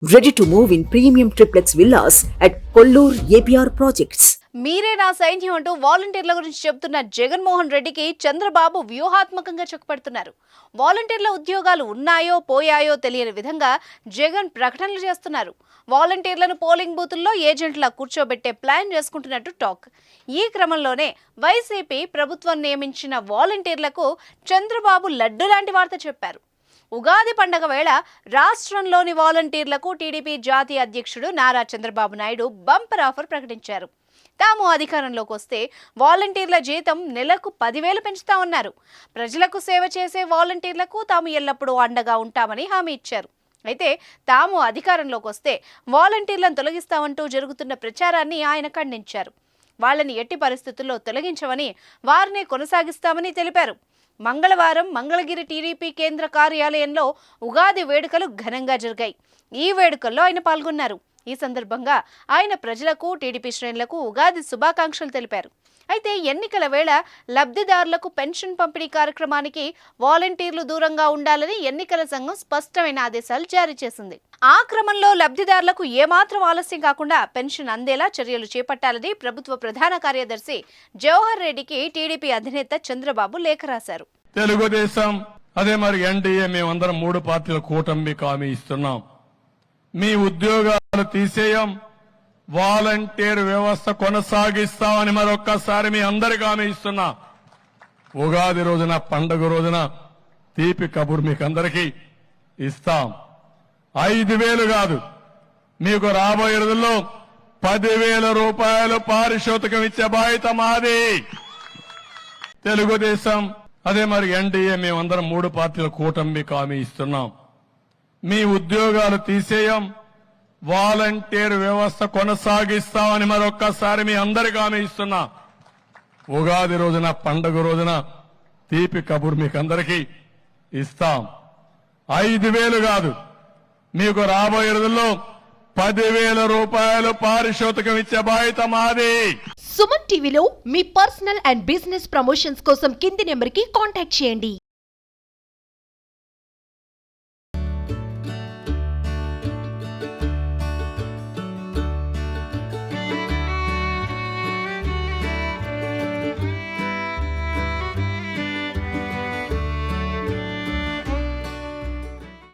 Ready to move in premium triplex villas at Kollur APR projects. మీరే నా సైన్యం అంటూ వాలంటీర్ల గురించి చెబుతున్న జగన్మోహన్ రెడ్డికి చంద్రబాబు వ్యూహాత్మకంగా చెక్కుపెడుతున్నారు. వాలంటీర్ల ఉద్యోగాలు ఉన్నాయో పోయాయో తెలియని విధంగా జగన్ ప్రకటనలు చేస్తున్నారు. వాలంటీర్లను పోలింగ్ బూతుల్లో ఏజెంట్లా కూర్చోబెట్టే ప్లాన్ చేసుకుంటున్నట్టు టాక్. ఈ క్రమంలోనే వైసీపీ ప్రభుత్వం నియమించిన వాలంటీర్లకు చంద్రబాబు లడ్డు లాంటి వార్త చెప్పారు. ఉగాది పండగ వేళ రాష్ట్రంలోని వాలంటీర్లకు టీడీపీ జాతీయ అధ్యక్షుడు నారా చంద్రబాబు నాయుడు బంపర్ ఆఫర్ ప్రకటించారు. తాము అధికారంలోకి వస్తే వాలంటీర్ల జీతం నెలకు 10,000 పెంచుతామన్నారు. ప్రజలకు సేవ చేసే వాలంటీర్లకు తాము ఎల్లప్పుడూ అండగా ఉంటామని హామీ ఇచ్చారు. అయితే తాము అధికారంలోకి వస్తే వాలంటీర్లను తొలగిస్తామంటూ జరుగుతున్న ప్రచారాన్ని ఆయన ఖండించారు. వాళ్ళని ఎట్టి పరిస్థితుల్లో తొలగించమని, వారిని కొనసాగిస్తామని తెలిపారు. మంగళవారం మంగళగిరి టీడీపీ కేంద్ర కార్యాలయంలో ఉగాది వేడుకలు ఘనంగా జరిగాయి. ఈ వేడుకల్లో ఆయన పాల్గొన్నారు. ఈ సందర్భంగా ఆయన ప్రజలకు, టీడీపీ శ్రేణులకు ఉగాది శుభాకాంక్షలు తెలిపారు. అయితే ఎన్నికల వేళ లబ్ధిదారులకు పెన్షన్ పంపిణీ కార్యక్రమానికి వాలంటీర్లు దూరంగా ఉండాలని ఎన్నికల సంఘం స్పష్టమైన ఆదేశాలు జారీ చేసింది. ఆ క్రమంలో లబ్ధిదారులకు ఏమాత్రం ఆలస్యం కాకుండా పెన్షన్ అందేలా చర్యలు చేపట్టాలని ప్రభుత్వ ప్రధాన కార్యదర్శి జవహర్ రెడ్డికి టీడీపీ అధినేత చంద్రబాబు లేఖ రాశారు. తెలుగుదేశం అదే మరి ఎన్డీఏ మేమందరం 3 పార్టీల కూటమి హామీ ఇస్తున్నాం. మీ ఉద్యోగాలు తీసేయం, వాలంటీర్ వ్యవస్థ కొనసాగిస్తామని మరొక్కసారి మీ అందరికీ హామీ ఇస్తున్నా. ఉగాది రోజున, పండుగ రోజున తీపి కబురు మీకు అందరికీ ఇస్తాం. 5,000 కాదు, మీకు రాబోయే రోజుల్లో 10,000 రూపాయలు పారితోషికం ఇచ్చే బాధ్యత మాది. తెలుగుదేశం అదే మరి ఎన్డీఏ మేమందరం 3 పార్టీల కూటమి హామీ ఇస్తున్నాం. మీ ఉద్యోగాలు తీసేయం, వాలంటీర్ వ్యవస్థ కొనసాగిస్తామని మరొక్కసారి మీ అందరికీ హామీ ఇస్తున్నా. ఉగాది రోజున, పండుగ రోజున తీపి కబురు మీకు అందరికీ ఇస్తాం. 5,000 కాదు, మీకు రాబోయే రోజుల్లో 10,000 రూపాయలు పారితోషికం ఇచ్చే బాధ్యత మాది. సుమన్ టీవీలో మీ పర్సనల్ అండ్ బిజినెస్ ప్రమోషన్స్ కోసం కింది నెంబర్కి కాంటాక్ట్ చేయండి.